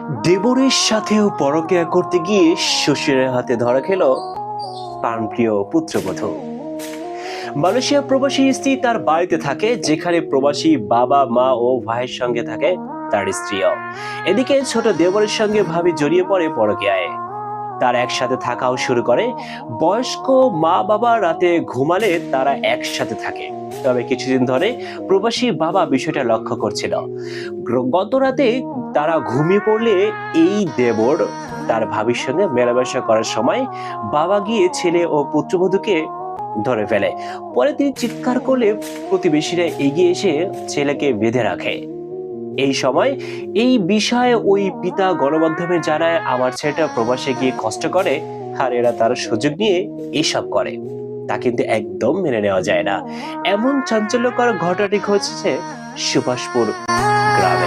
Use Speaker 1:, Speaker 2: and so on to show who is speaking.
Speaker 1: দেবরের সাথেও পরকীয়া করতে গিয়ে শ্বশুরের হাতে ধরা খেল প্রাণপ্রিয় পুত্রবধূ। মালয়েশিয়া প্রবাসী স্ত্রী তার বাড়িতে থাকে, যেখানে প্রবাসী বাবা মা ও ভাইয়ের সঙ্গে থাকে তার স্ত্রীও। এদিকে ছোট দেবরের সঙ্গে ভাবি জড়িয়ে পড়ে পরকীয়ায়। তার একসাথে থাকাও শুরু করে। বয়স্ক মা বাবা রাতে ঘুমালে তারা একসাথে থাকে। তবে কিছুদিন ধরে প্রবাসী বাবা বিষয়টা লক্ষ্য করছিল। গত রাতে তারা ঘুমিয়ে পড়লে এই দেবর তার ভাবির সঙ্গে মেলামেশা করার সময় বাবা গিয়ে ছেলে ও পুত্রবধূকে ধরে ফেলে। পরে তিনি চিৎকার করলে প্রতিবেশীরা এগিয়ে এসে ছেলেকে বেঁধে রাখে। এই সময় এই বিষয়ে ওই পিতা গণমাধ্যমে জানায়, আমার ছেলেটা প্রবাসে গিয়ে কষ্ট করে, আর এরা তার সুযোগ নিয়ে এসব করে। তা কিন্তু একদম মেনে নেওয়া যায় না। এমন চাঞ্চল্যকর ঘটনাটি ঘটেছে সুভাষপুর গ্রামে।